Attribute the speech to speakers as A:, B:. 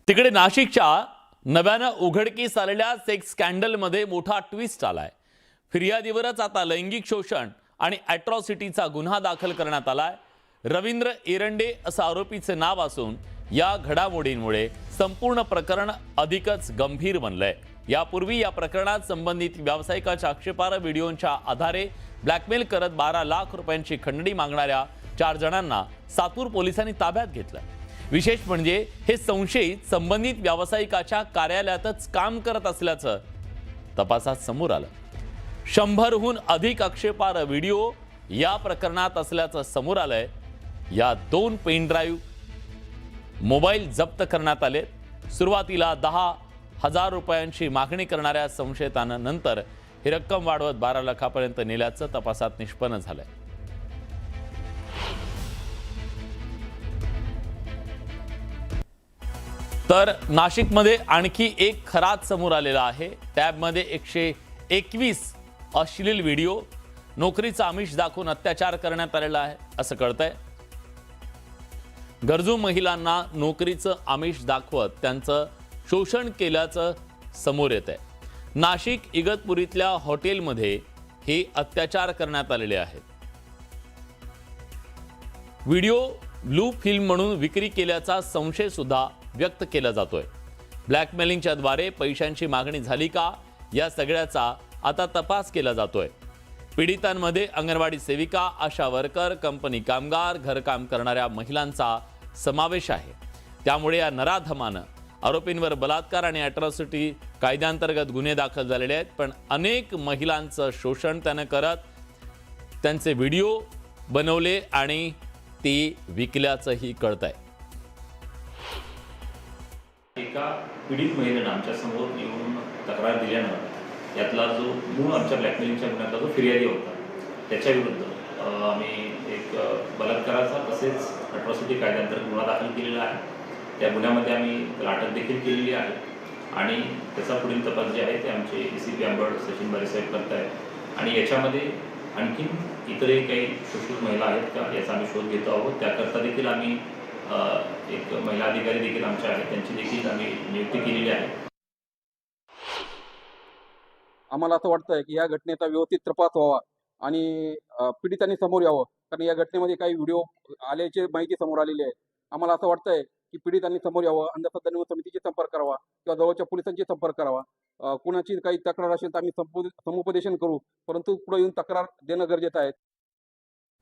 A: तिकडे नाशिकच्या नव्यानं उघडकीस आलेल्या सेक्स स्कॅन्डलमध्ये मोठा ट्विस्ट आलाय। फिर्यादीवरच आता लैंगिक शोषण आणि अॅट्रॉसिटीचा गुन्हा दाखल करण्यात आलाय। रवींद्र एरंडे असं आरोपीचे नाव असून या घडामोडींमुळे संपूर्ण प्रकरण अधिकच गंभीर बनलंय। यापूर्वी या प्रकरणात संबंधित व्यावसायिकाच्या आक्षेपार्ह व्हिडिओच्या आधारे ब्लॅकमेल करत 12 लाख रुपयांची खंडणी मागणाऱ्या 4 जणांना सातूर पोलिसांनी ताब्यात घेतलं। विशेष म्हणजे हे संशयित संबंधित व्यावसायिकाच्या कार्यालयातच काम करत असल्याचं तपासात समोर आलं। 100हून अधिक आक्षेपार्ह व्हिडिओ या प्रकरणात असल्याचं समोर आलंय। या 2 पेन ड्राइव्ह मोबाईल जप्त करण्यात आले। सुरुवातीला 10,000 रुपयांची मागणी करणाऱ्या संशयितानं नंतर ही रक्कम वाढवत 12 लाखापर्यंत नेल्याचं तपासात निष्पन्न झालंय। तर नाशिकमध्ये आणखी एक खरात समोर आलेला आहे। टॅबमध्ये 121 अश्लील व्हिडिओ, नोकरीचा आमिष दाखवून अत्याचार करण्यात आलेला आहे असं कळतंय। गरजू महिलांना नोकरीचं आमिष दाखवत त्यांचं शोषण केल्याचं समोर येत आहे। नाशिक इगतपुरीतल्या हॉटेलमध्ये हे अत्याचार करण्यात आलेले आहेत। व्हिडिओ ब्लू फिल्म म्हणून विक्री केल्याचा संशय सुद्धा व्यक्त केला जातोय। ब्लॅकमेलिंगच्या द्वारे पैशांची मागणी झाली का या सगळ्याचा आता तपास केला जातोय। पीडितांमध्ये अंगणवाडी सेविका, आशा वर्कर, कंपनी कामगार, घरकाम करणाऱ्या महिलांचा समावेश आहे। त्यामुळे या नराधमानं आरोपींवर बलात्कार आणि अॅट्रॉसिटी कायद्याअंतर्गत गुन्हे दाखल झालेले आहेत। पण अनेक महिलांचं शोषण त्याने करत त्यांचे व्हिडिओ बनवले आणि ते विकल्याचंही कळतंय।
B: एका पीडित महिलेनं आमच्या समोर येऊन तक्रार दिल्यानं यातला जो मूळ आमच्या ब्लॅकमेलिंगच्या गुन्ह्यातला जो फिर्यादी होता त्याच्या विरुद्ध आम्ही एक बलात्काराचा तसेच अॅट्रॉसिटी कायद्याअंतर्गत गुन्हा दाखल केलेला आहे। त्या गुन्ह्यामध्ये आम्ही त्याला अटक देखील केलेली आहे आणि त्याचा पुढील तपास जे आहे ते आमचे ACP अंबड सचिन बारेसाहेब करत आहेत। आणि याच्यामध्ये आणखीन इतरही काही सुश्रूत महिला आहेत का याचा आम्ही शोध घेतो आहोत। त्याकरता देखील आम्ही एक महिला अधिकारी देखील आमच्या आहेत, त्यांची देखील आम्ही नियुक्ती केलेली आहे।
C: आम्हाला असं वाटतंय की या घटनेचा व्यवस्थित तपास व्हावा आणि पीडितांनी समोर यावं, कारण या घटनेमध्ये काही व्हिडिओ आल्याची माहिती समोर आलेली आहे। आम्हाला असं वाटतंय की पीडितांनी समोर यावं, अंधश्रद्धा निर्मूलन समितीशी संपर्क करावा किंवा जवळच्या पोलिसांशी संपर्क करावा। कुणाची काही तक्रार असेल तर आम्ही समुपदेशन करू, परंतु पुढे येऊन तक्रार देणं गरजेचं आहे।